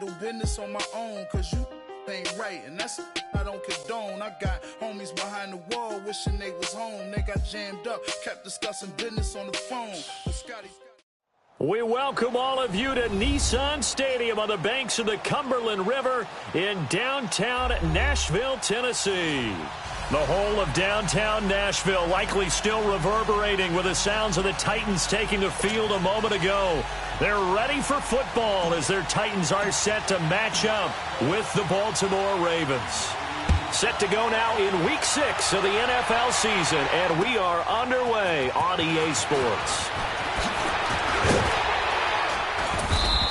handle business on my own, cause you ain't right, and that's I don't condone. I got homies behind the wall wishing they was home. They got jammed up, kept discussing business on the phone. But Scotty. We welcome all of you to Nissan Stadium on the banks of the Cumberland River in downtown Nashville, Tennessee. The whole of downtown Nashville likely still reverberating with the sounds of the Titans taking the field a moment ago. They're ready for football as their Titans are set to match up with the Baltimore Ravens. Set to go now in Week 6 of the NFL season, and we are underway on EA Sports.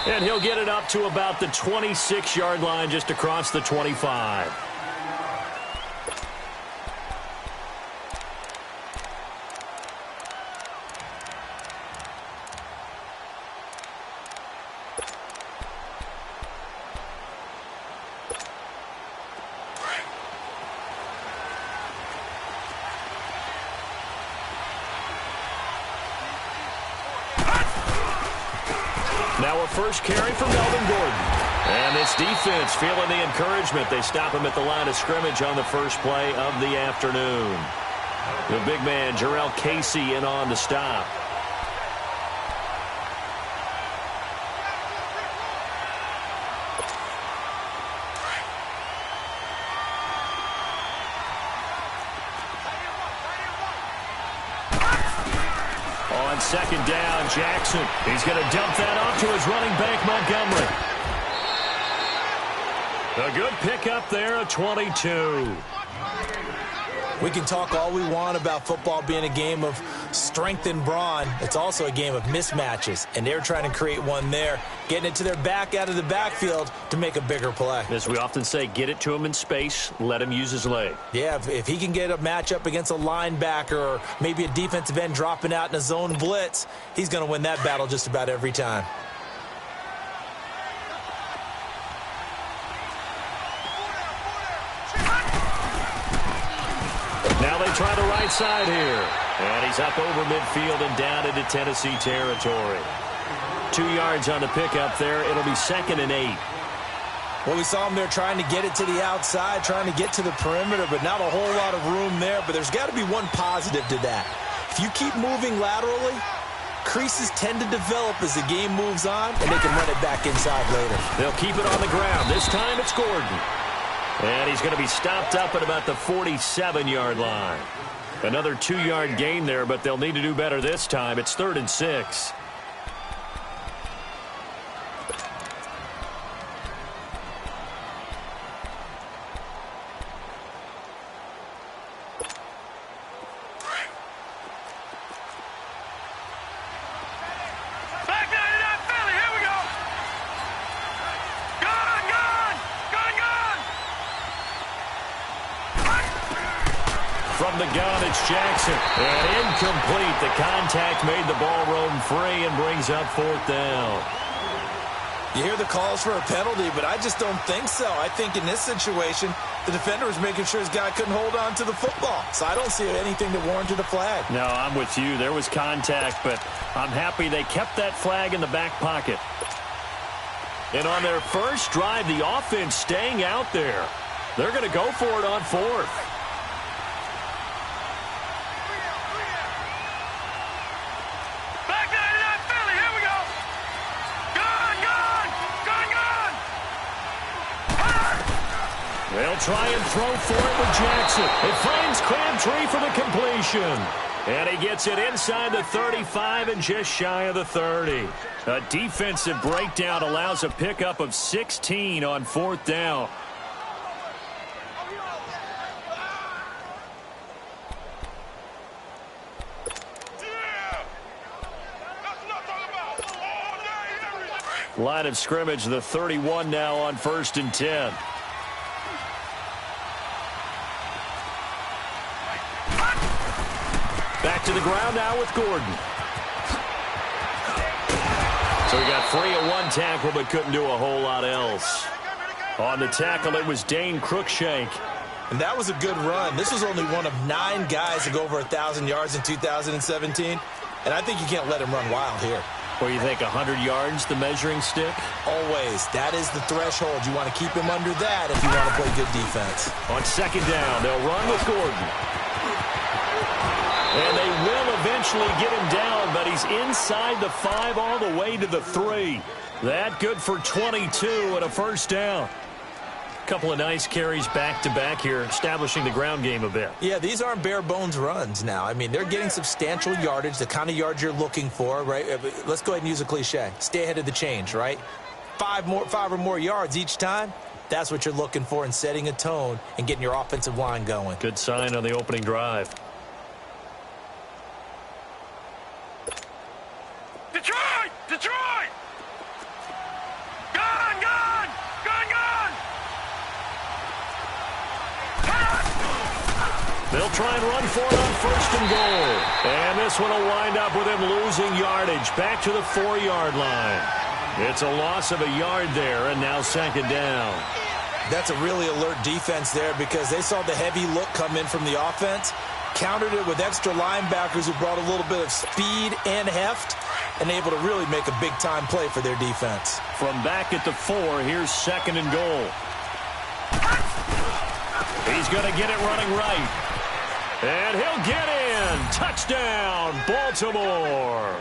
And he'll get it up to about the 26-yard line just across the 25. Now a first carry from Melvin Gordon. And this defense feeling the encouragement. They stop him at the line of scrimmage on the first play of the afternoon. The big man, Jarrell Casey, in on the stop. On second down, Jackson. He's going to dump that off to his running back, Montgomery. A good pickup there, a 22. We can talk all we want about football being a game of strength and brawn. It's also a game of mismatches, and they're trying to create one there, getting it to their back out of the backfield to make a bigger play. As we often say, get it to him in space, let him use his leg. Yeah, if he can get a matchup against a linebacker or maybe a defensive end dropping out in a zone blitz, he's going to win that battle just about every time. Now they try the right side here. And he's up over midfield and down into Tennessee territory. 2 yards on the pickup there. It'll be 2nd and 8. Well, we saw him there trying to get it to the outside, trying to get to the perimeter, but not a whole lot of room there. But there's got to be one positive to that. If you keep moving laterally, creases tend to develop as the game moves on, and they can run it back inside later. They'll keep it on the ground. This time it's Gordon. And he's going to be stopped up at about the 47-yard line. Another 2-yard gain there, but they'll need to do better this time. It's 3rd and 6. From the gun, it's Jackson. And incomplete. The contact made the ball roam free and brings up 4th down. You hear the calls for a penalty, but I just don't think so. I think in this situation, the defender was making sure his guy couldn't hold on to the football. So I don't see anything that warranted a flag. No, I'm with you. There was contact, but I'm happy they kept that flag in the back pocket. And on their first drive, the offense staying out there. They're going to go for it on 4th. They'll try and throw for it with Jackson. It finds Crabtree for the completion. And he gets it inside the 35 and just shy of the 30. A defensive breakdown allows a pickup of 16 on 4th down. Line of scrimmage, the 31 now on 1st and 10. Back to the ground now with Gordon. So he got free of one tackle but couldn't do a whole lot else. On the tackle, it was Dane Cruikshank. And that was a good run. This was only one of 9 guys to go over 1,000 yards in 2017. And I think you can't let him run wild here. What do you think, 100 yards, the measuring stick? Always. That is the threshold. You want to keep him under that if you want to play good defense. On second down, they'll run with Gordon. And they will eventually get him down, but he's inside the 5 all the way to the 3. That good for 22 and a first down. Couple of nice carries back-to-back here, establishing the ground game a bit. Yeah, these aren't bare-bones runs now. I mean, they're getting substantial yardage, the kind of yards you're looking for, right? Let's go ahead and use a cliche. Stay ahead of the change, right? 5 or more yards each time. That's what you're looking for in setting a tone and getting your offensive line going. Good sign on the opening drive. Detroit! Detroit! Gone! Gone! Gone! Gone! They'll try and run for it on first and goal. And this one will wind up with him losing yardage back to the 4-yard line. It's a loss of a yard there, and now second down. That's a really alert defense there because they saw the heavy look come in from the offense, countered it with extra linebackers who brought a little bit of speed and heft, and able to really make a big-time play for their defense. From back at the 4, here's second and goal. He's going to get it running right. And he'll get in. Touchdown, Baltimore.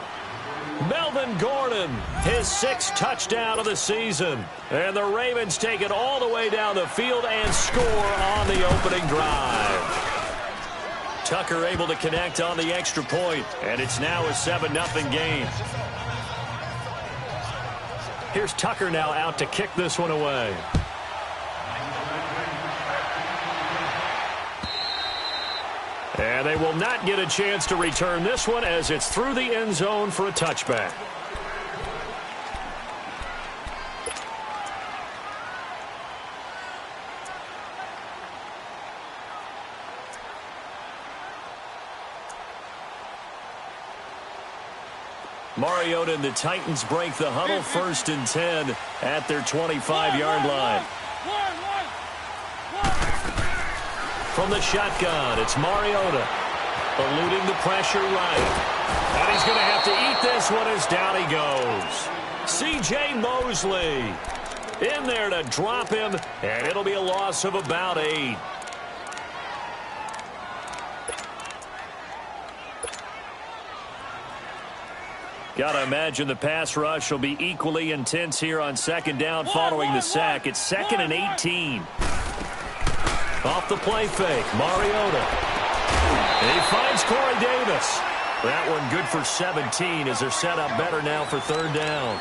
Melvin Gordon, his 6th touchdown of the season. And the Ravens take it all the way down the field and score on the opening drive. Tucker able to connect on the extra point, and it's now a 7-0 game. Here's Tucker now out to kick this one away. And they will not get a chance to return this one as it's through the end zone for a touchback. Mariota and the Titans break the huddle, 1st and 10 at their 25-yard line. From the shotgun, it's Mariota, eluding the pressure right. And he's going to have to eat this one as down he goes. C.J. Mosley in there to drop him, and it'll be a loss of about 8. Got to imagine the pass rush will be equally intense here on second down following the sack. It's 2nd and 18. Off the play fake, Mariota. And he finds Corey Davis. That one good for 17 as they're set up better now for 3rd down.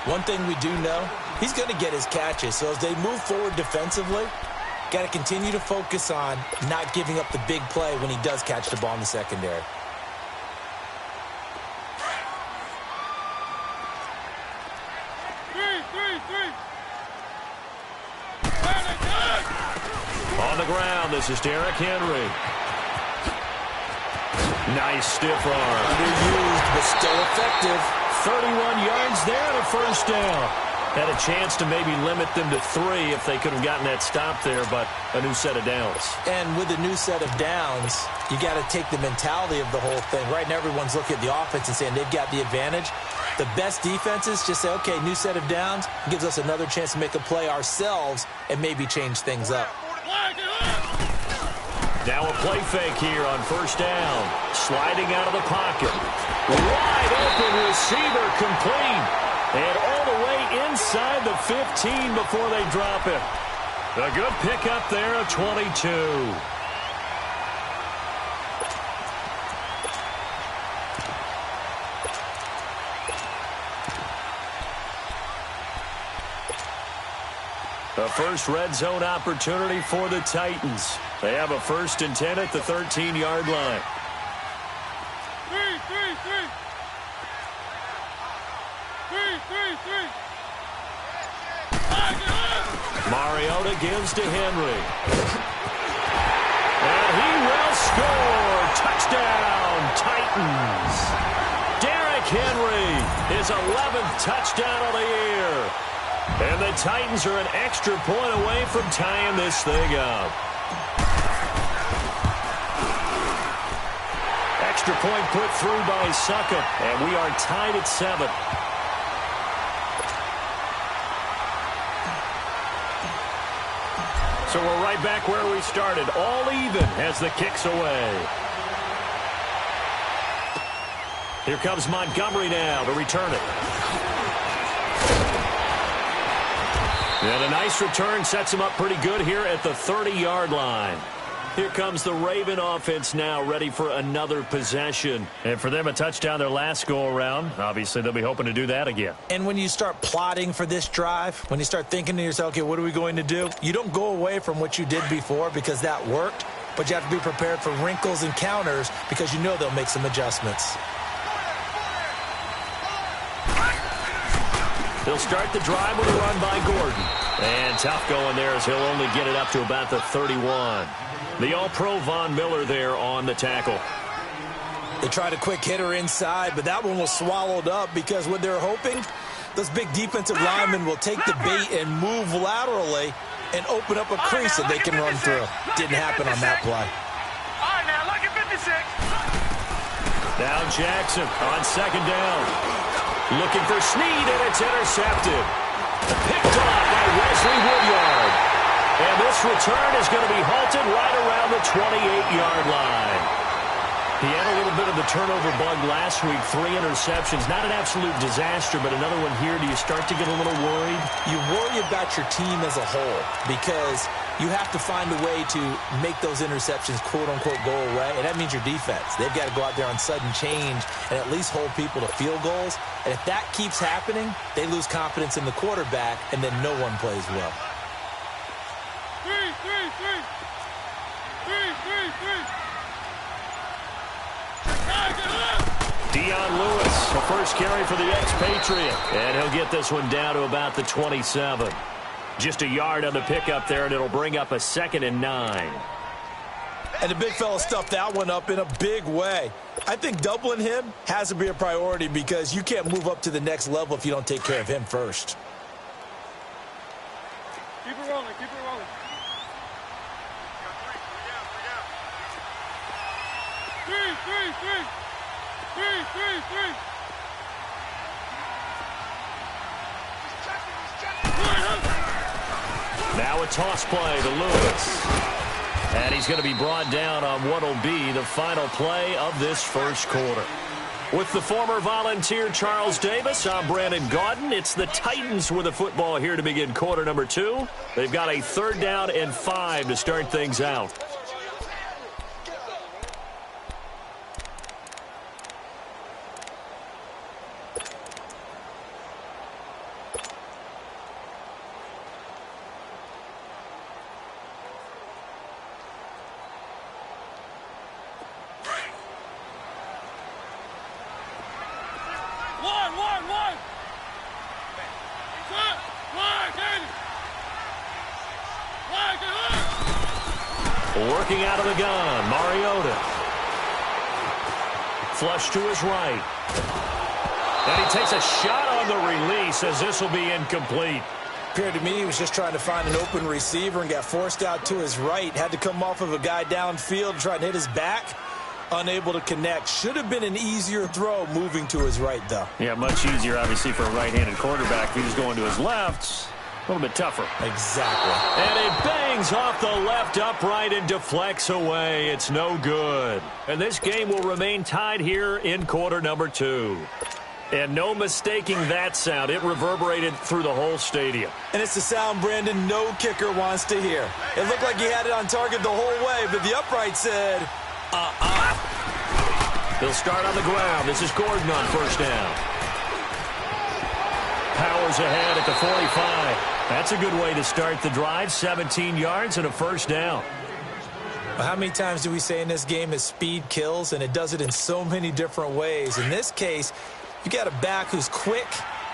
One thing we do know, he's going to get his catches. So as they move forward defensively, got to continue to focus on not giving up the big play when he does catch the ball in the secondary. On the ground, this is Derrick Henry. Nice stiff arm. Underused, but still effective. 31 yards there and a first down. Had a chance to maybe limit them to 3 if they could have gotten that stop there, but a new set of downs. And with a new set of downs, you got to take the mentality of the whole thing. Right now, everyone's looking at the offense and saying they've got the advantage. The best defenses just say, okay, new set of downs, gives us another chance to make a play ourselves and maybe change things up. Now a play fake here on first down. Sliding out of the pocket. Wide open receiver complete. And all the way inside the 15 before they drop it. A good pickup there of 22. The first red zone opportunity for the Titans. They have a 1st and 10 at the 13-yard line. Mariota gives to Henry. And he will score. Touchdown, Titans. Derrick Henry, his 11th touchdown of the year. And the Titans are an extra point away from tying this thing up. Extra point put through by Succop, and we are tied at 7. So we're right back where we started, all even as the kick's away. Here comes Montgomery now to return it. And a nice return sets him up pretty good here at the 30-yard line. Here comes the Raven offense now, ready for another possession. And for them, a touchdown their last go-around. Obviously, they'll be hoping to do that again. And when you start plotting for this drive, when you start thinking to yourself, okay, what are we going to do? You don't go away from what you did before because that worked, but you have to be prepared for wrinkles and counters because you know they'll make some adjustments. They'll start the drive with a run by Gordon. And tough going there as he'll only get it up to about the 31. The All-Pro Von Miller there on the tackle. They tried a quick hitter inside, but that one was swallowed up because what they're hoping, those big defensive linemen will take the bait and move laterally and open up a crease that they can run through. Didn't happen on that play. All right, now, look at 56. Now Jackson on second down. Looking for Snead, and it's intercepted. Picked off by Wesley Woodyard. And this return is going to be halted right around the 28-yard line. He had a little bit of the turnover bug last week, 3 interceptions. Not an absolute disaster, but another one here. Do you start to get a little worried? You worry about your team as a whole because you have to find a way to make those interceptions, quote-unquote, go away, and that means your defense. They've got to go out there on sudden change and at least hold people to field goals. And if that keeps happening, they lose confidence in the quarterback, and then no one plays well. Dion Lewis, the first carry for the expatriate. And he'll get this one down to about the 27. Just a yard on the pickup there, and it'll bring up a 2nd and 9. And the big fella stuffed that one up in a big way. I think doubling him has to be a priority because you can't move up to the next level if you don't take care of him first. Keep it rolling, keep it rolling. Three. Now a toss play to Lewis. And he's going to be brought down on what will be the final play of this first quarter. With the former Volunteer Charles Davis, I'm Brandon Gaudin. It's the Titans with the football here to begin quarter number 2. They've got a 3rd down and 5 to start things out. Working out of the gun, Mariota. Flush to his right. And he takes a shot on the release as this will be incomplete. Appeared to me he was just trying to find an open receiver and got forced out to his right. Had to come off of a guy downfield to try and hit his back. Unable to connect. Should have been an easier throw moving to his right, though. Yeah, much easier, obviously, for a right-handed quarterback. If he was going to his left, a little bit tougher. Exactly. And it bangs off the left upright and deflects away. It's no good. And this game will remain tied here in quarter number 2. And no mistaking that sound. It reverberated through the whole stadium. And it's the sound, Brandon, no kicker wants to hear. It looked like he had it on target the whole way, but the upright said, They'll start on the ground. This is Gordon on first down. Powers ahead at the 45. That's a good way to start the drive. 17 yards and a first down. Well, how many times do we say in this game that speed kills, and it does it in so many different ways? In this case, you got a back who's quick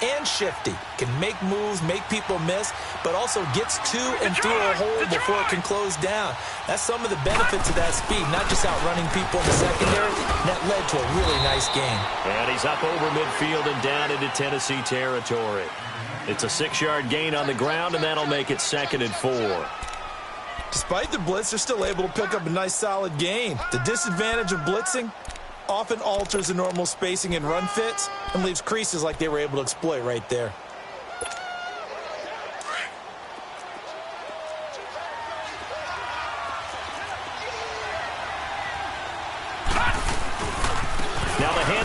and shifty, can make moves, make people miss, but also gets to and through a hole before it can close down. That's some of the benefits of that speed, not just outrunning people in the secondary. And that led to a really nice game. And he's up over midfield and down into Tennessee territory. It's a 6-yard gain on the ground, and that'll make it 2nd and 4. Despite the blitz, they're still able to pick up a nice solid gain. The disadvantage of blitzing often alters the normal spacing and run fits and leaves creases like they were able to exploit right there.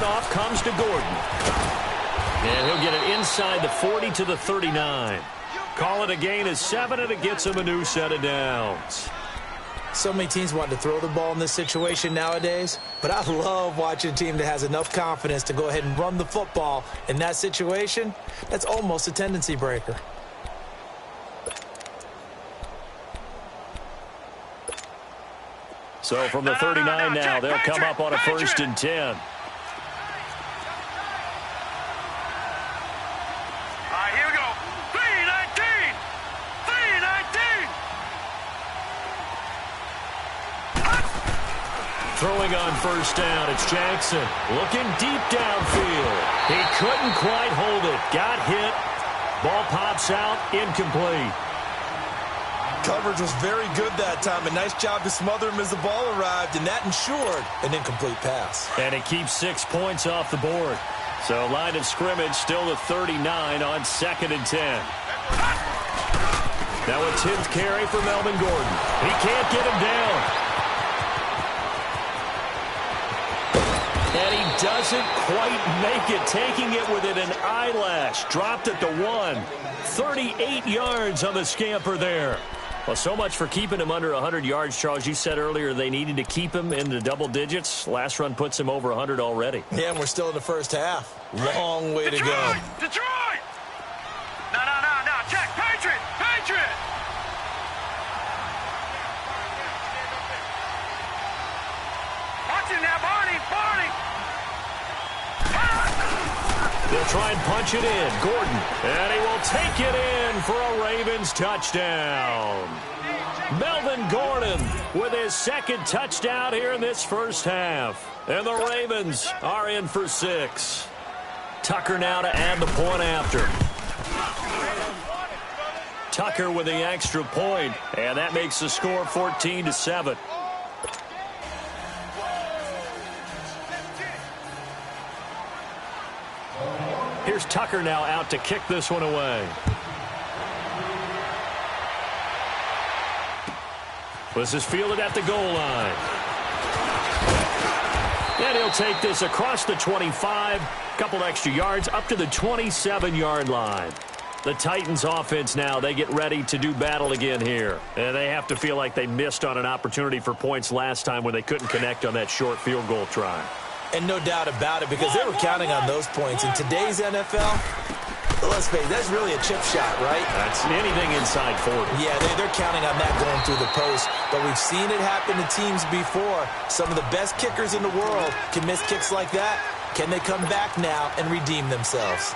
handoff comes to Gordon. And he'll get it inside the 40 to the 39. Call it a gain of 7, and it gets him a new set of downs. So many teams want to throw the ball in this situation nowadays, but I love watching a team that has enough confidence to go ahead and run the football. In that situation, that's almost a tendency breaker. So from the 39 now, they'll come up on a 1st and 10. Here we go. 3-19. 3-19. Throwing on 1st down, it's Jackson. Looking deep downfield. He couldn't quite hold it. Got hit. Ball pops out, incomplete. Coverage was very good that time. A nice job to smother him as the ball arrived, and that ensured an incomplete pass. And it keeps 6 points off the board. So line of scrimmage still the 39 on 2nd and 10. Now a 10th carry for Melvin Gordon. He can't get him down. And he doesn't quite make it, taking it within an eyelash. Dropped at the 1. 38 yards on the scamper there. Well, so much for keeping him under 100 yards, Charles. You said earlier they needed to keep him in the double digits. Last run puts him over 100 already. Yeah, and we're still in the first half. Long way to go. Detroit! No. Check. Patriot! Watch him now, Barney! They'll try and punch it in. Gordon. And he will take it in for a Ravens touchdown. Melvin Gordon with his 2nd touchdown here in this first half. And the Ravens are in for 6. Tucker now to add the point after. Tucker with the extra point, and that makes the score 14-7. Here's Tucker now out to kick this one away. This is fielded at the goal line. And he'll take this across the 25, couple extra yards, up to the 27-yard line. The Titans offense now, they get ready to do battle again here. And they have to feel like they missed on an opportunity for points last time when they couldn't connect on that short field goal try. And no doubt about it, because they were counting on those points. In today's NFL, let's face it, that's really a chip shot, right? That's anything inside 40. Yeah, they're counting on that going through the post. But we've seen it happen to teams before. Some of the best kickers in the world can miss kicks like that. Can they come back now and redeem themselves?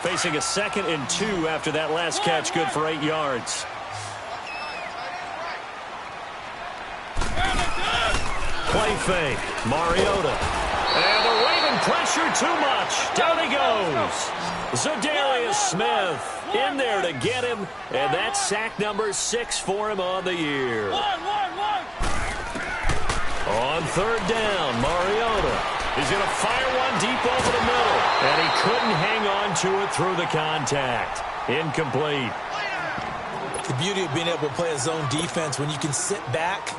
Facing a 2nd and 2 after that last catch, good for 8 yards. Play fake, Mariota. And the Raven pressure too much. Down he goes. Zadarius Smith in there to get him. And that's sack number 6 for him on the year. On 3rd down, Mariota. He's going to fire one deep over the middle. And he couldn't hang on to it through the contact. Incomplete. The beauty of being able to play a zone defense when you can sit back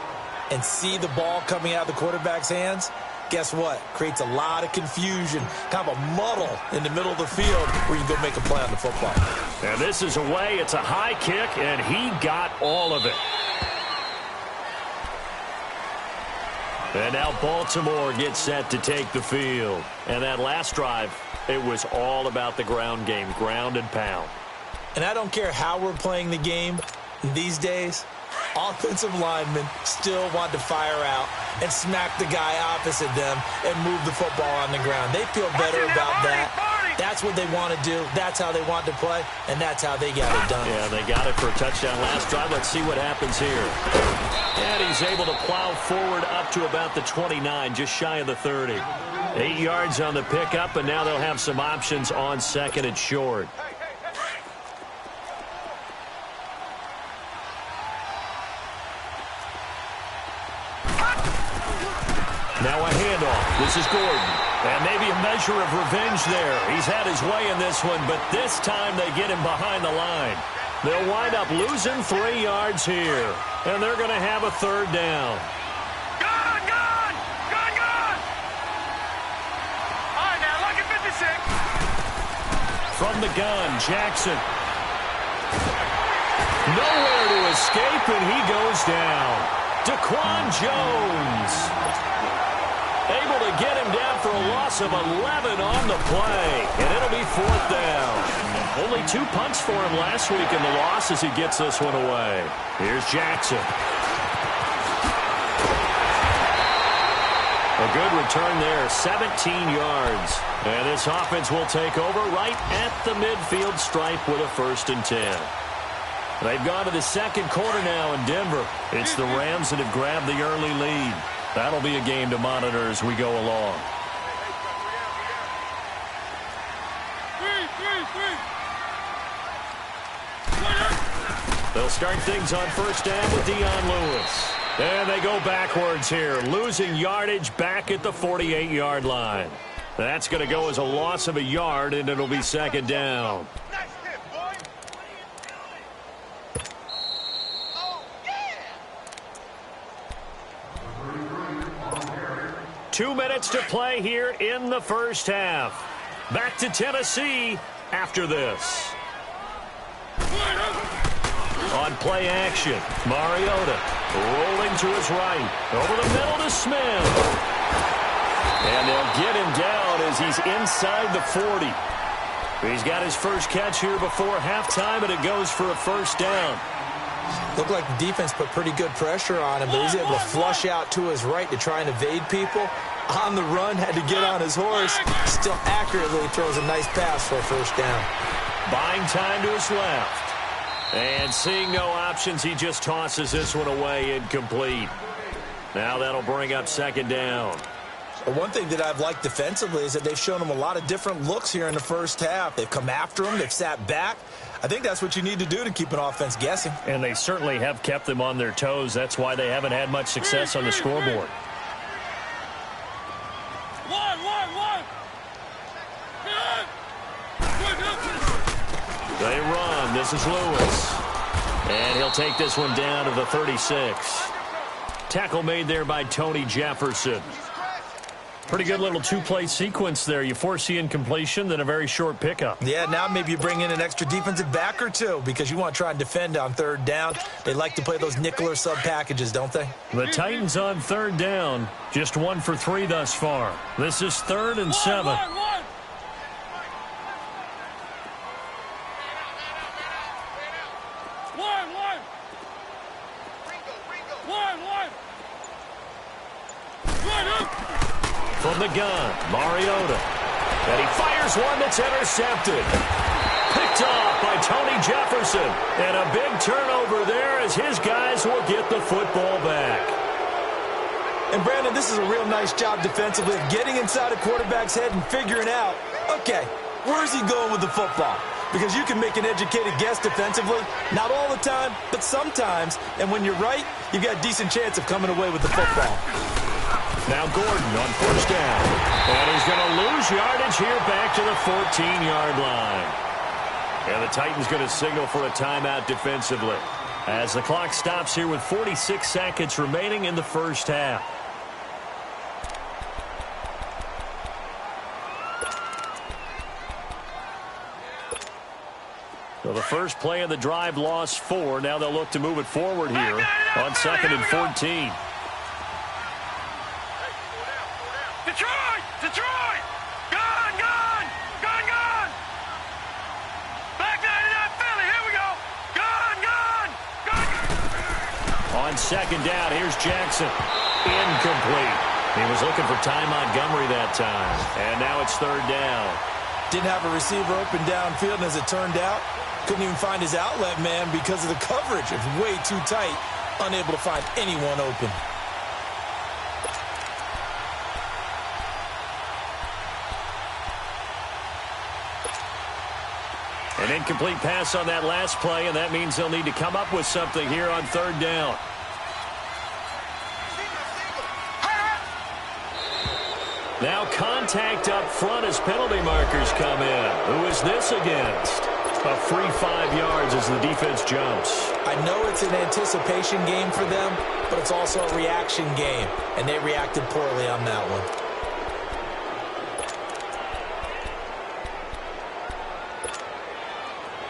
and see the ball coming out of the quarterback's hands, guess what? Creates a lot of confusion, kind of a muddle in the middle of the field where you can go make a play on the football. And this is away. It's a high kick, and he got all of it. And now Baltimore gets set to take the field. And that last drive, it was all about the ground game, ground and pound. And I don't care how we're playing the game these days, offensive linemen still want to fire out and smack the guy opposite them and move the football on the ground. They feel better about that. That's what they want to do. That's how they want to play, and that's how they got it done. Yeah, they got it for a touchdown last drive. Let's see what happens here. And he's able to plow forward up to about the 29, just shy of the 30. 8 yards on the pickup, and now they'll have some options on 2nd and short. Now a handoff. This is Gordon. And maybe a measure of revenge there. He's had his way in this one, but this time they get him behind the line. They'll wind up losing 3 yards here. And they're going to have a 3rd down. Gone! From the gun, Jackson. Nowhere to escape, and he goes down. Daquan Jones able to get him down for a loss of 11 on the play, and it'll be 4th down. Only 2 punts for him last week in the loss as he gets this one away. Here's Jackson. A good return there, 17 yards. And this offense will take over right at the midfield stripe with a 1st and 10. They've gone to the second quarter now in Denver. It's the Rams that have grabbed the early lead. That'll be a game to monitor as we go along. They'll start things on 1st down with Dion Lewis. And they go backwards here, losing yardage back at the 48-yard line. That's going to go as a loss of a yard, and it'll be 2nd down. 2 minutes to play here in the 1st half. Back to Tennessee after this. On play action, Mariota rolling to his right. Over the middle to Smith. And they'll get him down as he's inside the 40. He's got his first catch here before halftime, and it goes for a 1st down. Looked like the defense put pretty good pressure on him, but he's able to flush out to his right to try and evade people. On the run, had to get on his horse. Still accurately throws a nice pass for a 1st down. Buying time to his left. And seeing no options, he just tosses this one away incomplete. Now that'll bring up 2nd down. One thing that I've liked defensively is that they've shown him a lot of different looks here in the 1st half. They've come after him. They've sat back. I think that's what you need to do to keep an offense guessing. And they certainly have kept them on their toes. That's why they haven't had much success on the scoreboard. They run. This is Lewis. And he'll take this one down to the 36. Tackle made there by Tony Jefferson. Pretty good little 2-play sequence there. You force the incompletion, then a very short pickup. Yeah, now maybe you bring in an extra defensive back or 2 because you want to try and defend on 3rd down. They like to play those nickel or sub packages, don't they? The Titans on 3rd down. Just 1 for 3 thus far. This is 3rd and 7. From the gun, Mariota. And he fires one that's intercepted. Picked off by Tony Jefferson. And a big turnover there as his guys will get the football back. And, Brandon, this is a real nice job defensively of getting inside a quarterback's head and figuring out, okay, where's he going with the football? Because you can make an educated guess defensively. Not all the time, but sometimes. And when you're right, you've got a decent chance of coming away with the football. Now Gordon on 1st down. And he's going to lose yardage here back to the 14-yard line. And the Titans going to signal for a timeout defensively as the clock stops here with 46 seconds remaining in the 1st half. So the first play of the drive lost 4. Now they'll look to move it forward here on 2nd and 14. Detroit! Detroit! Gun! Gun! Gun! Gun! Back 99 Philly, here we go! Gun! Gun! Gun! On 2nd down, here's Jackson. Incomplete. He was looking for Ty Montgomery that time. And now it's 3rd down. Didn't have a receiver open downfield, and as it turned out, couldn't even find his outlet man because of the coverage. It's way too tight, unable to find anyone open. An incomplete pass on that last play, and that means they'll need to come up with something here on 3rd down. Now contact up front as penalty markers come in. Who is this against? A free 5 yards as the defense jumps. I know it's an anticipation game for them, but it's also a reaction game, and they reacted poorly on that one.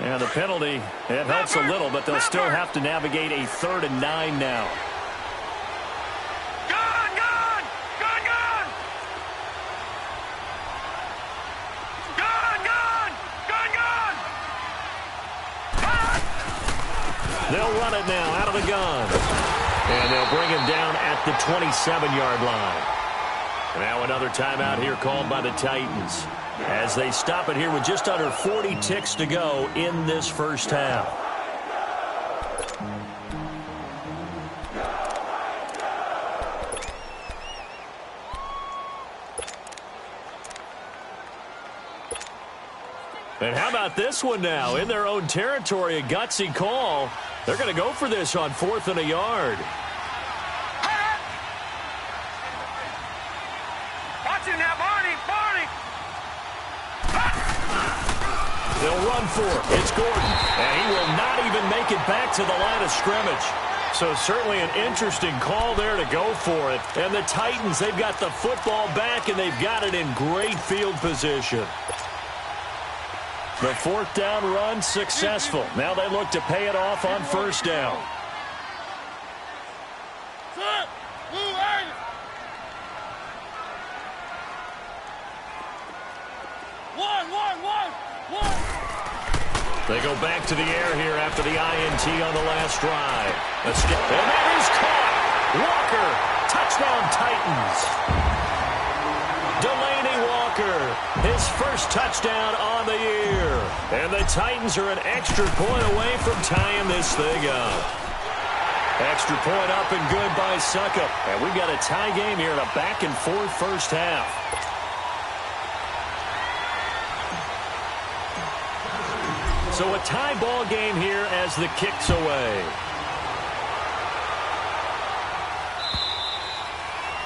And the penalty, it helps a little, but they'll still have to navigate a 3rd and 9 now. Gun, gun! Gun, gun! Gun, gun! Gun, gun! They'll run it now out of the gun. And they'll bring him down at the 27-yard line. Now another timeout here called by the Titans, as they stop it here with just under 40 ticks to go in this first half. And how about this one now? In their own territory, a gutsy call. They're going to go for this on 4th and a yard. Watch it now, Barney! Barney! They'll run for it. It's Gordon. And he will not even make it back to the line of scrimmage. So certainly an interesting call there to go for it. And the Titans, they've got the football back, and they've got it in great field position. The 4th down run successful. Now they look to pay it off on 1st down. They go back to the air here after the INT on the last drive. And that is caught. Walker, touchdown Titans. Delaney Walker, his first touchdown on the year. And the Titans are an extra point away from tying this thing up. Extra point up and good by Suckup. And we've got a tie game here in a back-and-forth first half. So a tie ball game here as the kick's away.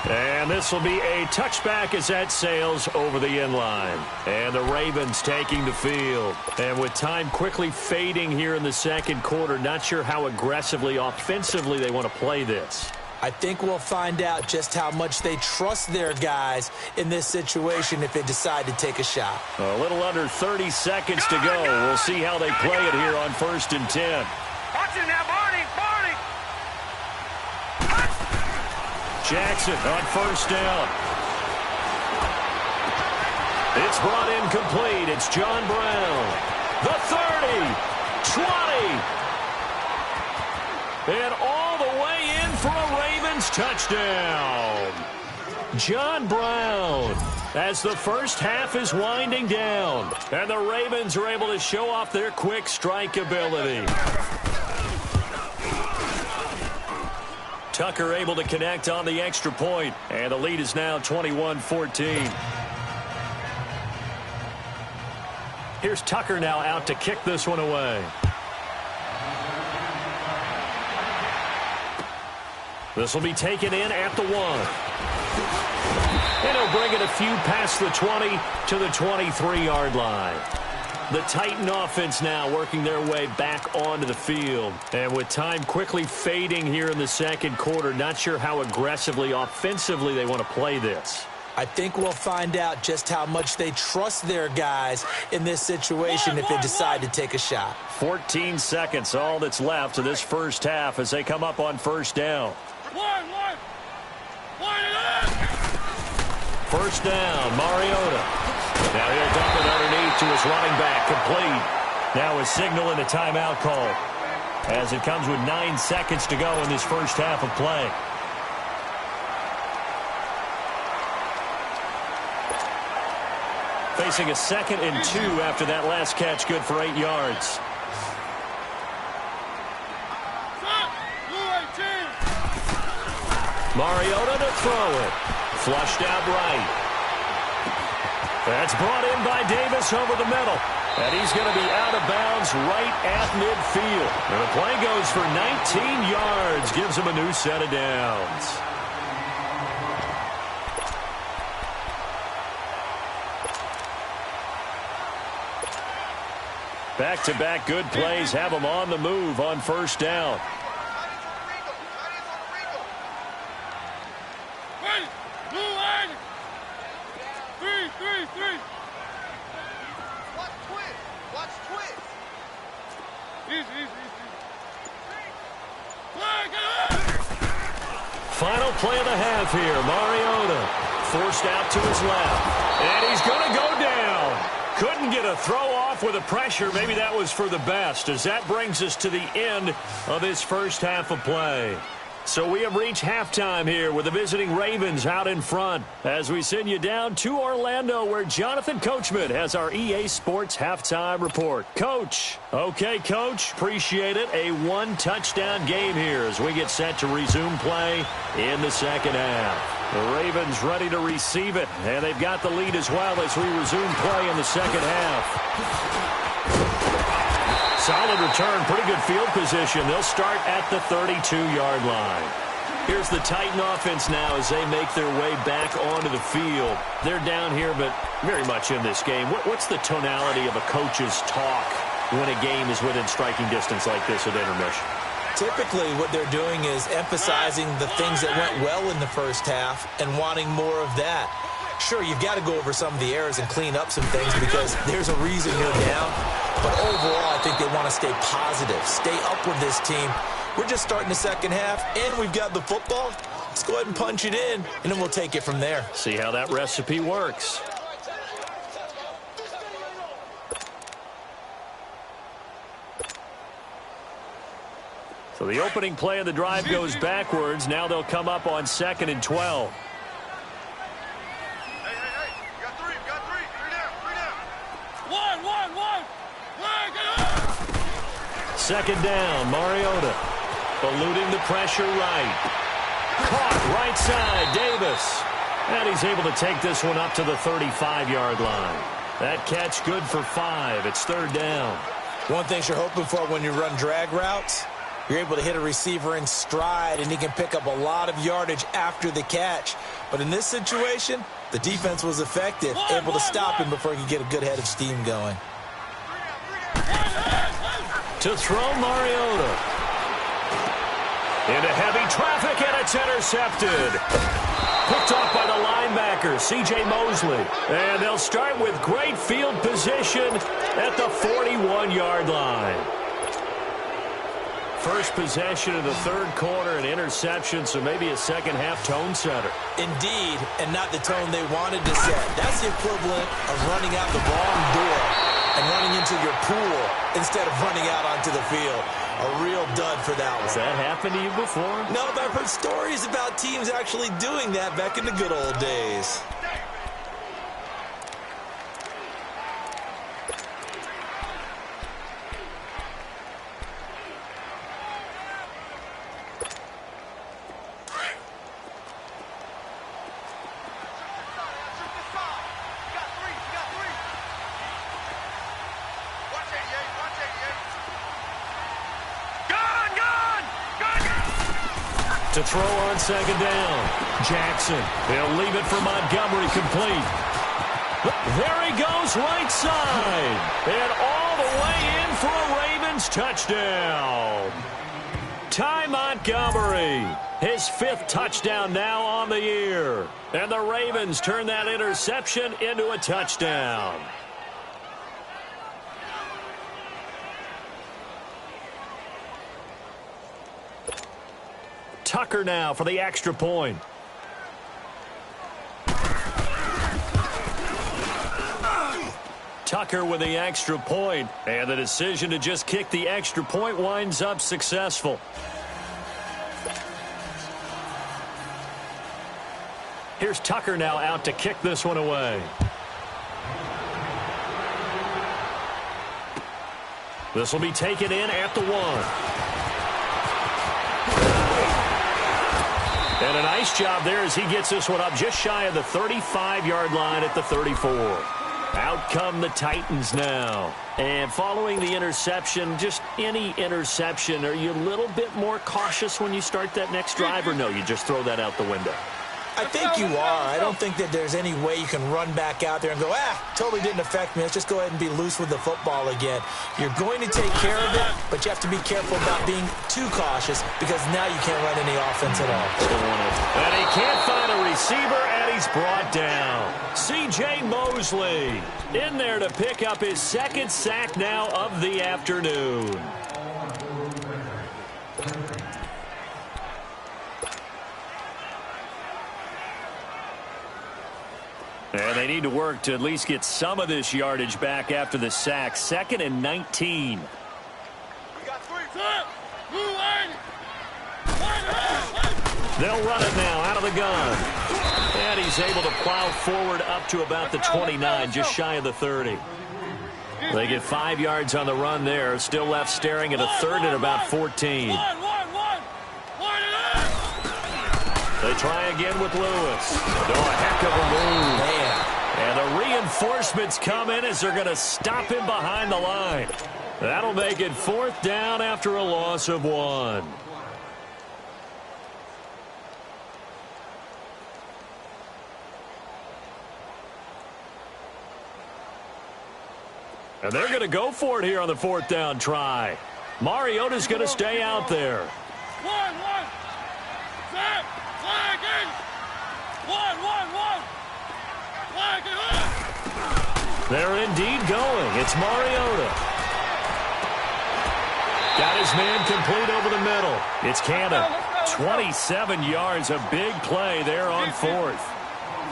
And this will be a touchback as that sails over the inline. And the Ravens taking the field. And with time quickly fading here in the second quarter, not sure how aggressively, offensively they want to play this. I think we'll find out just how much they trust their guys in this situation if they decide to take a shot. A little under 30 seconds to go. We'll see how they play it here on 1st and 10. Watch it now, Barney! Barney! Jackson on 1st down. It's brought in complete. It's John Brown. The 30, 20. And all the way in for a Ravens touchdown. John Brown, as the first half is winding down. And the Ravens are able to show off their quick strike ability. Tucker able to connect on the extra point. And the lead is now 21-14. Here's Tucker now out to kick this one away. This will be taken in at the 1. And he'll bring it a few past the 20 to the 23-yard line. The Titan offense now working their way back onto the field. And with time quickly fading here in the second quarter, not sure how aggressively, offensively they want to play this. I think we'll find out just how much they trust their guys in this situation if they decide to take a shot. 14 seconds, all that's left of this first half as they come up on 1st down. First down, Mariota. Now he'll dump it underneath to his running back, complete. Now a signal and a timeout call as it comes with 9 seconds to go in this first half of play. Facing a 2nd and 2 after that last catch, good for 8 yards. Mariota to throw it. Flushed out right. That's brought in by Davis over the middle. And he's going to be out of bounds right at midfield. And the play goes for 19 yards. Gives him a new set of downs. Back-to-back good plays have them on the move on 1st down. Final play of the half here. Mariota forced out to his left. And he's going to go down. Couldn't get a throw off with the pressure. Maybe that was for the best, as that brings us to the end of his first half of play. So we have reached halftime here with the visiting Ravens out in front as we send you down to Orlando, where Jonathan Coachman has our EA Sports halftime report. Coach. Okay, Coach. Appreciate it. A one-touchdown game here as we get set to resume play in the second half. The Ravens ready to receive it, and they've got the lead as well as we resume play in the second half. Solid return, pretty good field position. They'll start at the 32-yard line. Here's the Titan offense now as they make their way back onto the field. They're down here, but very much in this game. What's the tonality of a coach's talk when a game is within striking distance like this at intermission? Typically, what they're doing is emphasizing the things that went well in the first half and wanting more of that. Sure, you've got to go over some of the errors and clean up some things because there's a reason you're down. But overall, I think they want to stay positive, stay up with this team. We're just starting the second half, and we've got the football. Let's go ahead and punch it in, and then we'll take it from there. See how that recipe works. So the opening play of the drive goes backwards. Now they'll come up on 2nd and 12. Second down, Mariota. Eluding the pressure right. Caught right side, Davis. And he's able to take this one up to the 35-yard line. That catch good for 5. It's 3rd down. One thing you're hoping for when you run drag routes, you're able to hit a receiver in stride, and he can pick up a lot of yardage after the catch. But in this situation, the defense was effective, able to stop him before he could get a good head of steam going. To throw, Mariota. Into heavy traffic, and it's intercepted. Picked off by the linebacker, C.J. Mosley. And they'll start with great field position at the 41-yard line. First possession of the third quarter, an interception, so maybe a second-half tone setter. Indeed, and not the tone they wanted to set. That's the equivalent of running out the wrong door and running into your pool instead of running out onto the field. A real dud for that one. Has that happened to you before? No, but I've heard stories about teams actually doing that back in the good old days. To throw on second down. Jackson. They'll leave it for Montgomery, complete. There he goes, right side. And all the way in for a Ravens touchdown. Ty Montgomery. His 5th touchdown now on the year. And the Ravens turn that interception into a touchdown. Tucker now for the extra point. Tucker with the extra point, and the decision to just kick the extra point winds up successful. Here's Tucker now out to kick this one away. This will be taken in at the 1. And a nice job there as he gets this one up just shy of the 35-yard line at the 34. Out come the Titans now. And following the interception, just any interception, are you a little bit more cautious when you start that next drive, or no, you just throw that out the window? I think you are. I don't think that there's any way you can run back out there and go, totally didn't affect me. Let's just go ahead and be loose with the football again. You're going to take care of it, but you have to be careful about being too cautious because now you can't run any offense at all. And he can't find a receiver, and he's brought down. C.J. Mosley in there to pick up his 2nd sack now of the afternoon. And they need to work to at least get some of this yardage back after the sack. 2nd and 19. They'll run it now out of the gun. And he's able to plow forward up to about the 29, just shy of the 30. They get 5 yards on the run there. Still left staring at a 3rd and about 14. They try again with Lewis. Oh, a heck of a move. Man. And the reinforcements come in as they're going to stop him behind the line. That'll make it 4th down after a loss of 1. And they're going to go for it here on the 4th down try. Mariota's going to stay out there. 1, 1. Set. Flag in. 1, 1, 1. Flag in. They're indeed going. It's Mariota. Got his man complete over the middle. It's Cannon. 27 yards, a big play there on 4th.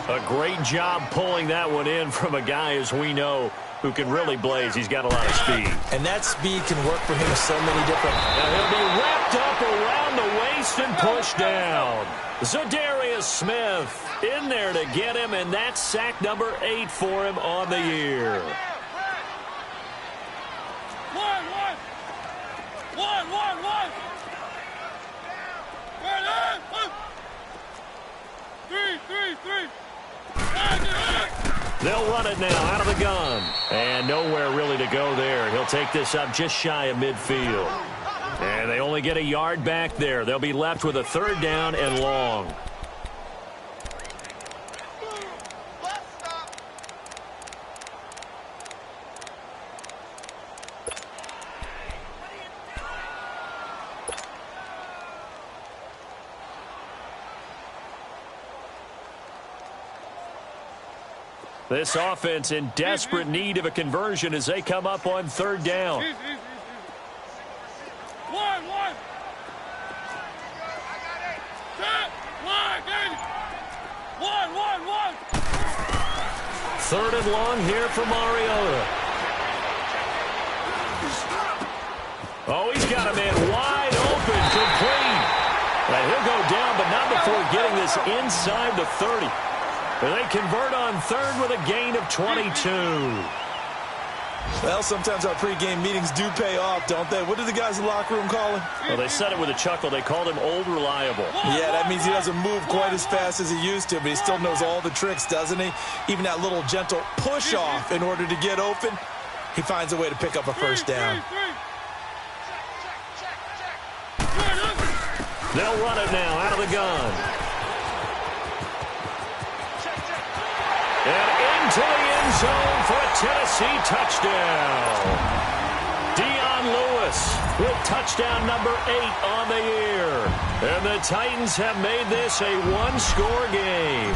A great job pulling that one in from a guy, as we know, who can really blaze. He's got a lot of speed. And that speed can work for him in so many different... And he'll be wrapped up around the waist and pushed down. Zadarius Smith in there to get him, and that's sack number 8 for him on the year. 1, 1. 1, 1, 1. 3, 3, 3. They'll run it now out of the gun. And nowhere really to go there. He'll take this up just shy of midfield. And they only get a yard back there. They'll be left with a 3rd down and long. This offense in desperate need of a conversion as they come up on 3rd down. 1, 1. 1, 1, 1. 3rd and long here for Mariota. Oh, he's got a man wide open, complete. And he'll go down, but not before getting this inside the 30. And they convert on 3rd with a gain of 22. Well, sometimes our pregame meetings do pay off, don't they? What do the guys in the locker room call him? Well, they said it with a chuckle. They called him Old Reliable. Yeah, that means he doesn't move quite as fast as he used to, but he still knows all the tricks, doesn't he? Even that little gentle push-off in order to get open, he finds a way to pick up a 1st down. They'll run it now out of the gun. And into the end zone for a Tennessee touchdown. Dion Lewis with touchdown number 8 on the year. And the Titans have made this a 1-score game.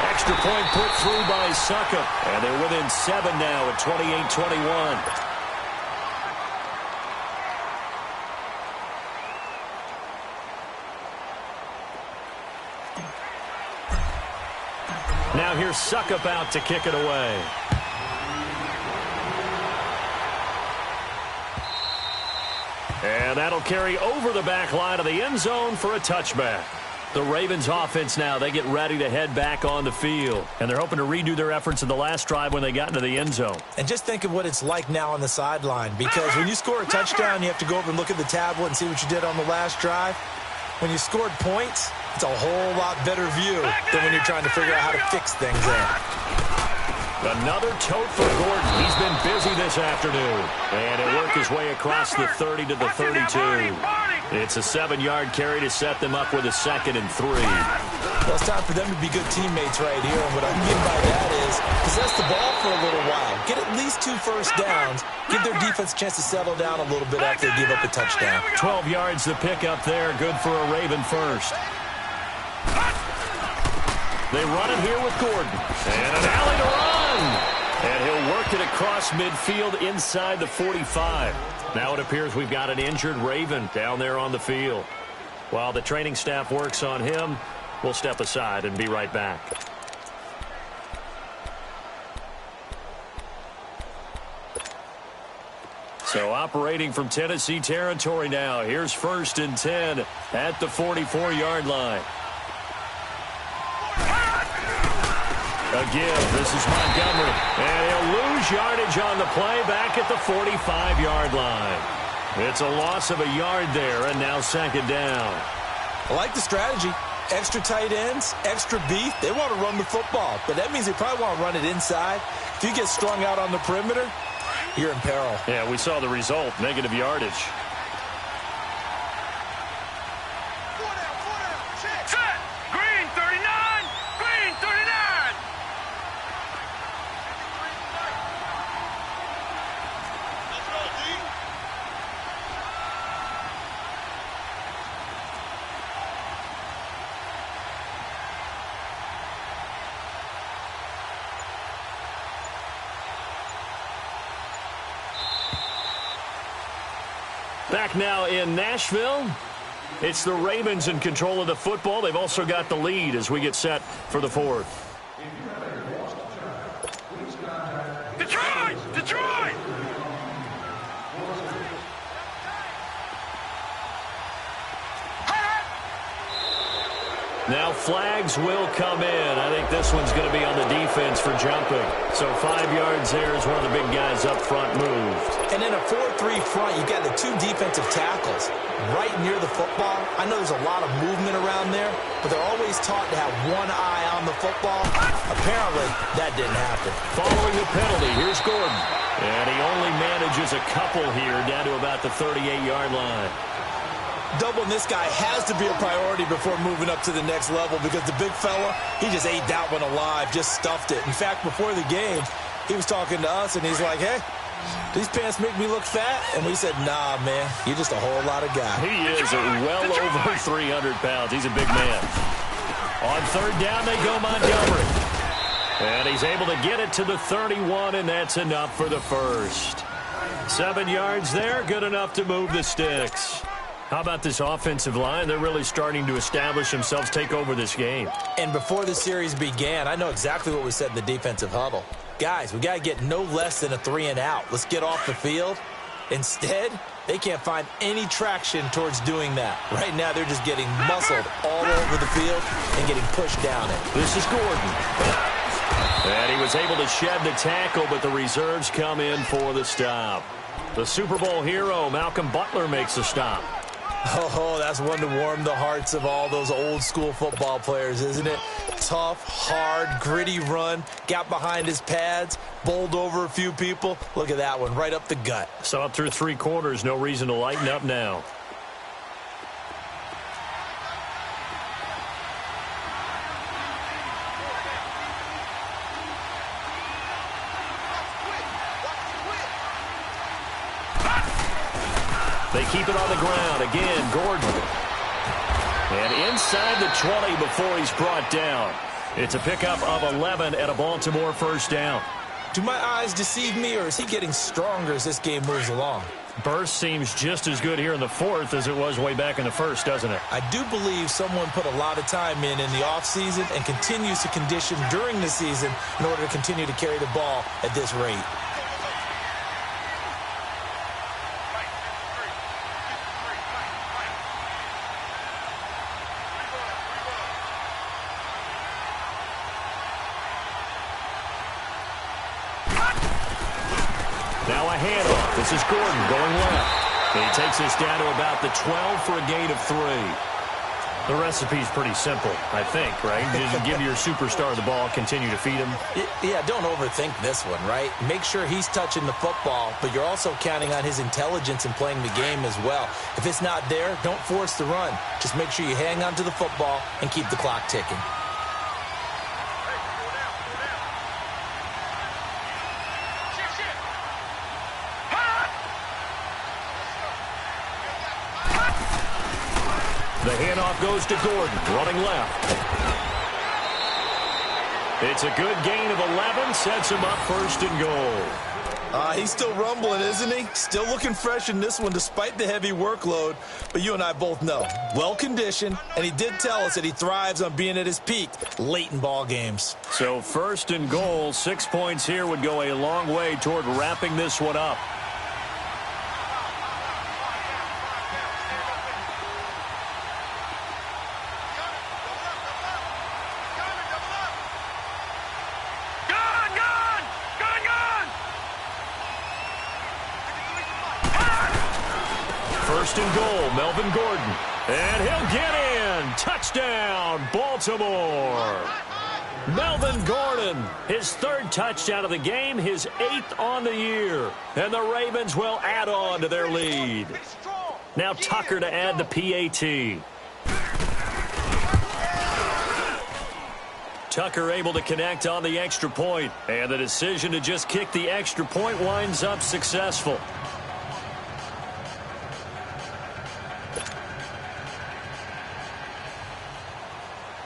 Extra point put through by Succop. And they're within 7 now at 28-21. Now here's Succop out to kick it away. And that'll carry over the back line of the end zone for a touchback. The Ravens offense now, they get ready to head back on the field. And they're hoping to redo their efforts in the last drive when they got into the end zone. And just think of what it's like now on the sideline. Because when you score a touchdown, you have to go over and look at the tablet and see what you did on the last drive. When you scored points, it's a whole lot better view than when you're trying to figure out how to fix things there. Another tote for Gordon. He's been busy this afternoon. And he'll work his way across the 30 to the 32. It's a 7-yard carry to set them up with a 2nd and 3. Well, it's time for them to be good teammates right here. And what I mean by that is possess the ball for a little while. Get at least 2 first downs. Give their defense a chance to settle down a little bit after they give up a touchdown. 12 yards to pick up there. Good for a Raven first. They run it here with Gordon. And an alley to run. And he'll work it across midfield inside the 45. Now it appears we've got an injured Raven down there on the field. While the training staff works on him, We'll step aside and be right back. So operating from Tennessee territory now. Here's 1st and 10 at the 44-yard line. Again, this is Montgomery. And he'll lose yardage on the play back at the 45-yard line. It's a loss of a yard there, and now 2nd down. I like the strategy. Extra tight ends, extra beef. They want to run the football, but that means they probably want to run it inside. If you get strung out on the perimeter, you're in peril. Yeah, we saw the result, negative yardage. Set! Green 39! Green 39! Let's go, D. Back now in Nashville. It's the Ravens in control of the football. They've also got the lead as we get set for the 4th. Detroit! Detroit! Now flags will come in. I think this one's going to be on the defense for jumping. So 5 yards there as one of the big guys up front moved. And in a 4-3 front, you've got the 2 defensive tackles right near the football. I know there's a lot of movement around there, but they're always taught to have one eye on the football. Apparently, that didn't happen. Following the penalty, here's Gordon. And he only manages a couple here down to about the 38-yard line. Doubling this guy has to be a priority before moving up to the next level because the big fella, he just ate that one alive, just stuffed it. In fact, before the game, he was talking to us, and he's like, hey, these pants make me look fat? And we said, nah, man, you're just a whole lot of guy. He is well over 300 pounds. He's a big man. On 3rd down, they go Montgomery. And he's able to get it to the 31, and that's enough for the 1st. 7 yards there, good enough to move the sticks. How about this offensive line? They're really starting to establish themselves, take over this game. And before the series began, I know exactly what we said in the defensive huddle. Guys, we got to get no less than a 3-and-out. Let's get off the field. Instead, they can't find any traction towards doing that. Right now, they're just getting muscled all over the field and getting pushed down it. This is Gordon. And he was able to shed the tackle, but the reserves come in for the stop. The Super Bowl hero, Malcolm Butler, makes a stop. Oh, that's one to warm the hearts of all those old-school football players, isn't it? Tough, hard, gritty run, got behind his pads, bowled over a few people. Look at that one, right up the gut. So up through 3 quarters, no reason to lighten up now. They keep it on the ground. Again, Gordon. And inside the 20 before he's brought down. It's a pickup of 11 at a Baltimore 1st down. Do my eyes deceive me, or is he getting stronger as this game moves along? Burst seems just as good here in the 4th as it was way back in the 1st, doesn't it? I do believe someone put a lot of time in the offseason and continues to condition during the season in order to continue to carry the ball at this rate. Now a handoff. This is Gordon going left. And he takes us down to about the 12 for a gain of 3. The recipe's pretty simple, I think, right? Just give your superstar the ball, continue to feed him. Yeah, don't overthink this one, right? Make sure he's touching the football, but you're also counting on his intelligence in playing the game as well. If it's not there, don't force the run. Just make sure you hang on to the football and keep the clock ticking. The handoff goes to Gordon, running left. It's a good gain of 11, sets him up 1st and goal. He's still rumbling, isn't he? Still looking fresh in this one despite the heavy workload. But you and I both know, well-conditioned, and he did tell us that he thrives on being at his peak late in ball games. So 1st and goal, 6 points here would go a long way toward wrapping this one up. First and goal, Melvin Gordon. And he'll get in. Touchdown, Baltimore. Melvin Gordon, his 3rd touchdown of the game, his 8th on the year. And the Ravens will add on to their lead. Now Tucker to add the PAT. Tucker able to connect on the extra point. And the decision to just kick the extra point winds up successful.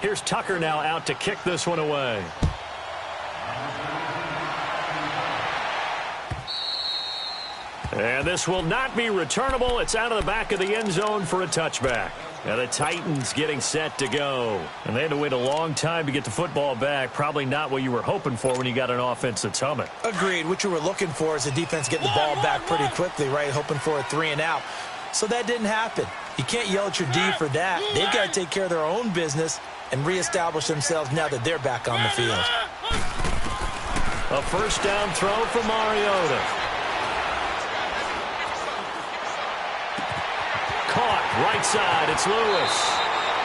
Here's Tucker now out to kick this one away. And this will not be returnable. It's out of the back of the end zone for a touchback. Now the Titans getting set to go. And they had to wait a long time to get the football back. Probably not what you were hoping for when you got an offense that's humming. Agreed. What you were looking for is the defense getting the ball back pretty quickly, right? Hoping for a 3 and out. So that didn't happen. You can't yell at your D for that. They've got to take care of their own business and reestablish themselves now that they're back on the field. A first down throw for Mariota. Caught right side. It's Lewis.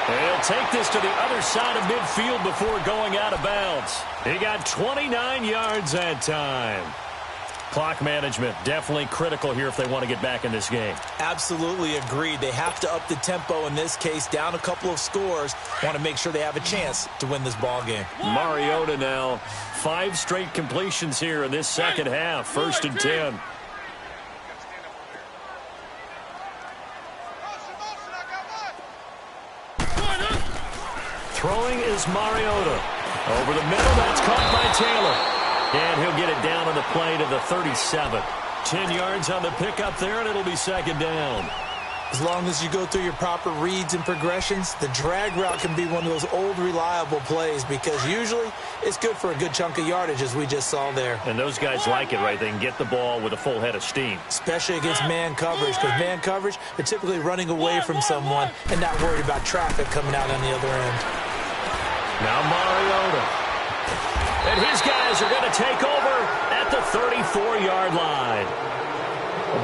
He'll take this to the other side of midfield before going out of bounds. He got 29 yards that time. Clock management definitely critical here if they want to get back in this game. Absolutely agreed. They have to up the tempo in this case, down a couple of scores. Want to make sure they have a chance to win this ball game. Mariota now 5 straight completions here in this second half. 1st and 10. Throwing is Mariota. Over the middle, that's caught by Taylor. And he'll get it down on the play to the 37. 10 yards on the pickup there, and it'll be 2nd down. As long as you go through your proper reads and progressions, the drag route can be one of those old reliable plays because usually it's good for a good chunk of yardage, as we just saw there. And those guys like it, right? They can get the ball with a full head of steam. Especially against man coverage, because man coverage, they're typically running away from someone and not worried about traffic coming out on the other end. Now Mariota. And his guys are going to take over at the 34-yard line.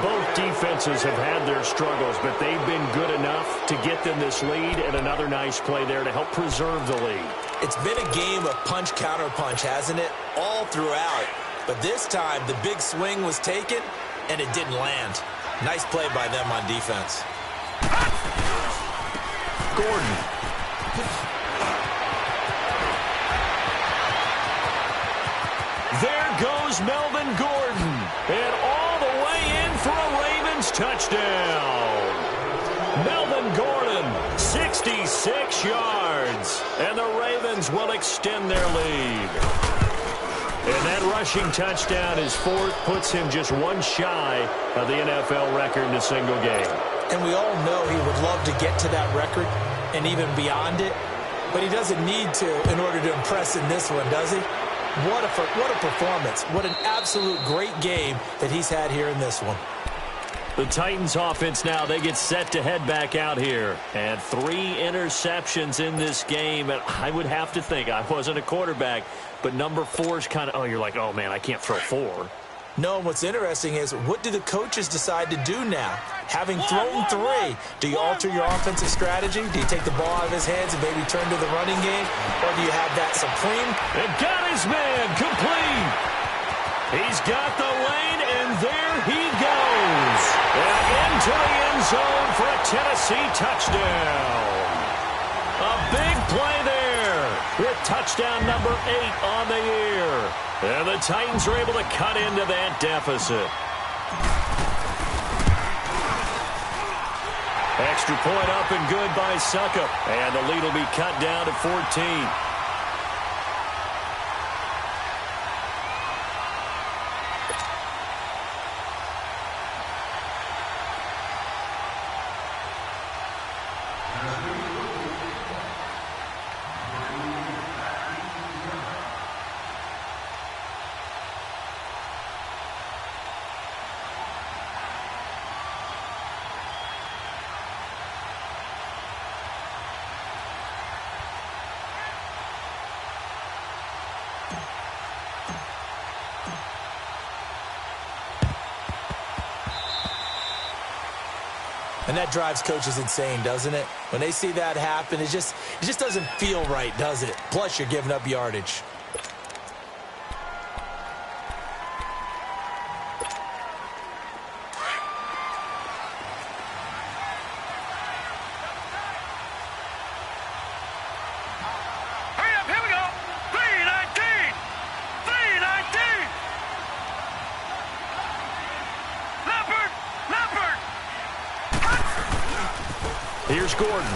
Both defenses have had their struggles, but they've been good enough to get them this lead, and another nice play there to help preserve the lead. It's been a game of punch-counter-punch, hasn't it? All throughout. But this time, the big swing was taken, and it didn't land. Nice play by them on defense. Gordon. There goes Melvin Gordon. And all the way in for a Ravens touchdown. Melvin Gordon, 66 yards. And the Ravens will extend their lead. And that rushing touchdown, his 4th, puts him just one shy of the NFL record in a single game. And we all know he would love to get to that record and even beyond it. But he doesn't need to in order to impress in this one, does he? What a performance. What an absolute great game that he's had here in this one. The Titans offense now, they get set to head back out here. And 3 interceptions in this game. And I would have to think, I wasn't a quarterback, but number 4 is kind of, you're like, oh, man, I can't throw 4. No, what's interesting is what do the coaches decide to do now? Having thrown 3, do you alter your offensive strategy? Do you take the ball out of his hands and maybe turn to the running game? Or do you have that supreme? And got his man complete. He's got the lane, and there he goes. And into the end zone for a Tennessee touchdown. A big play there with touchdown number 8 on the year. And the Titans are able to cut into that deficit. Extra point up and good by Suckup. And the lead will be cut down to 14. And that drives coaches insane, doesn't it? When they see that happen, it just doesn't feel right, does it? Plus, you're giving up yardage. Here's Gordon.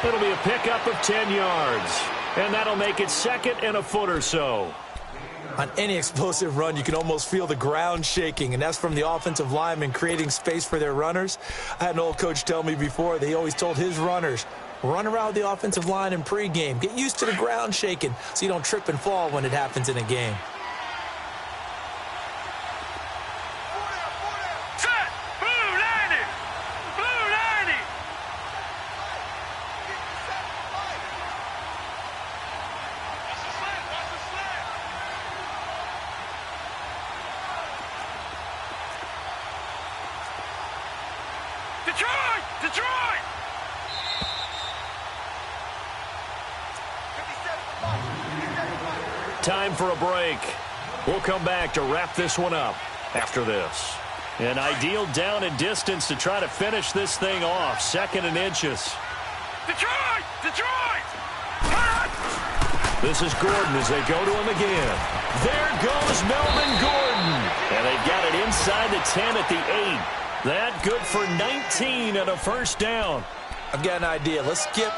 It'll be a pickup of 10 yards. And that'll make it second and a foot or so. On any explosive run, you can almost feel the ground shaking, and that's from the offensive linemen creating space for their runners. I had an old coach tell me before, they always told his runners, run around the offensive line in pregame. Get used to the ground shaking so you don't trip and fall when it happens in a game. Detroit! Time for a break. We'll come back to wrap this one up after this. An ideal down and distance to try to finish this thing off. 2nd and inches. Detroit! This is Gordon as they go to him again. There goes Melvin Gordon. And they got it inside the 10 at the 8. That good for 19 and a first down. I've got an idea. Let's skip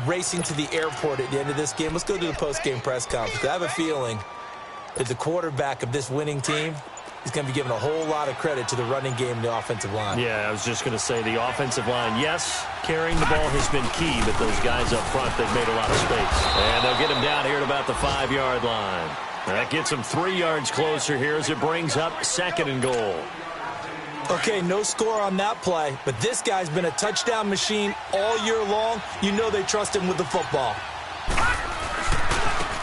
racing to the airport at the end of this game. Let's go to the post-game press conference. I have a feeling that the quarterback of this winning team is going to be giving a whole lot of credit to the running game and the offensive line. Yeah, I was just going to say the offensive line, yes, carrying the ball has been key, but those guys up front, they've made a lot of space. And they'll get him down here at about the 5-yard line. That gets him 3 yards closer here as it brings up 2nd and goal. Okay, no score on that play, but this guy's been a touchdown machine all year long. You know they trust him with the football.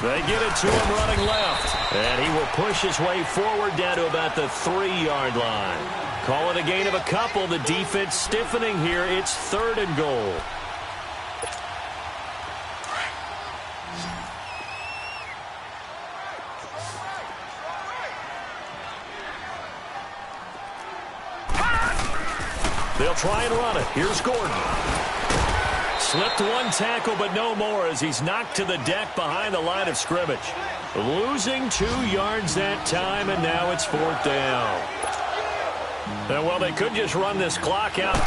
They get it to him running left, and he will push his way forward down to about the 3-yard line. Call it a gain of a couple. The defense stiffening here. It's 3rd and goal. They'll try and run it. Here's Gordon. Slipped one tackle, but no more as he's knocked to the deck behind the line of scrimmage. Losing 2 yards that time, and now it's 4th down. And, well, they could just run this clock out.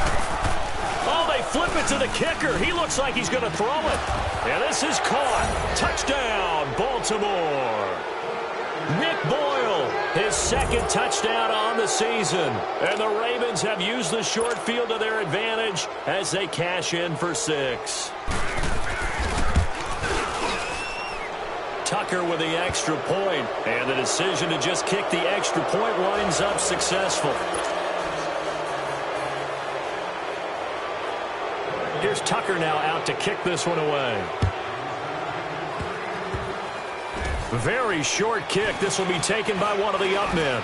Oh, they flip it to the kicker. He looks like he's going to throw it. And this is caught. Touchdown, Baltimore. Nick Boyle, his 2nd touchdown on the season. And the Ravens have used the short field to their advantage as they cash in for 6. Tucker with the extra point, and the decision to just kick the extra point winds up successful. Here's Tucker now out to kick this one away. Very short kick. This will be taken by one of the up men.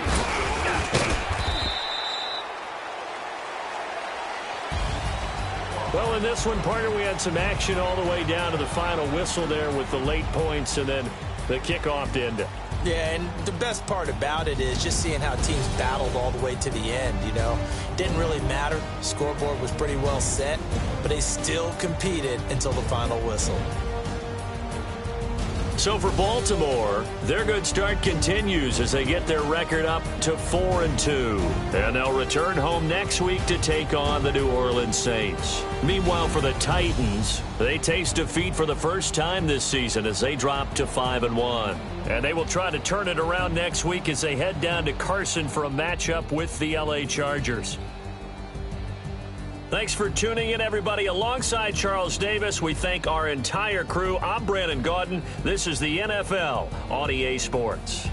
Well, in this one, partner, we had some action all the way down to the final whistle there with the late points and then the kickoff to end it. Yeah, and the best part about it is just seeing how teams battled all the way to the end, you know. Didn't really matter. Scoreboard was pretty well set, but they still competed until the final whistle. So for Baltimore, their good start continues as they get their record up to 4-2. And they'll return home next week to take on the New Orleans Saints. Meanwhile, for the Titans, they taste defeat for the first time this season as they drop to 5-1. And they will try to turn it around next week as they head down to Carson for a matchup with the LA Chargers. Thanks for tuning in, everybody. Alongside Charles Davis, we thank our entire crew. I'm Brandon Gaudin. This is the NFL on EA Sports.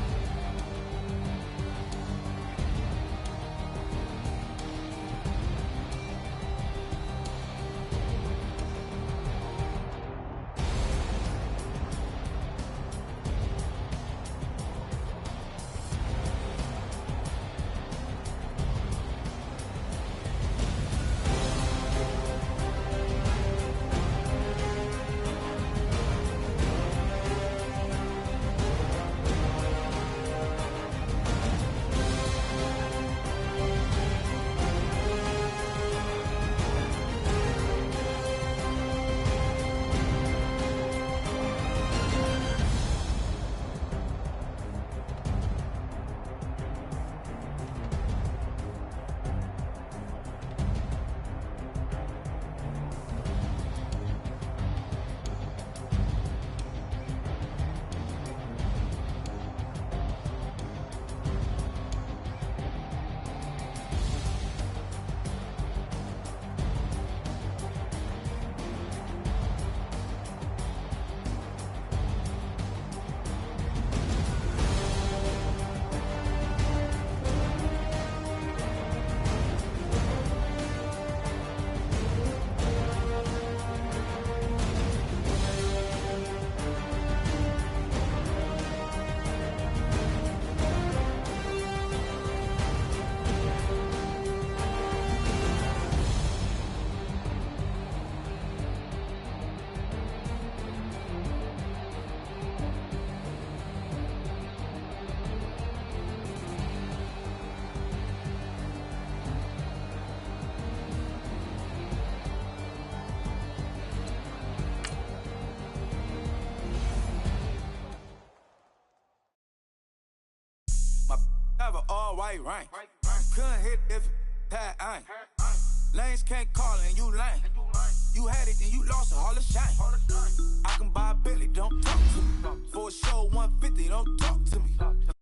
all white rain. Couldn't hit if it had ain't. Lanes can't call and you lame. You had it, then you lost a Hall of Shame. I can buy a Billy, don't talk to me. For a show 150, don't talk to me.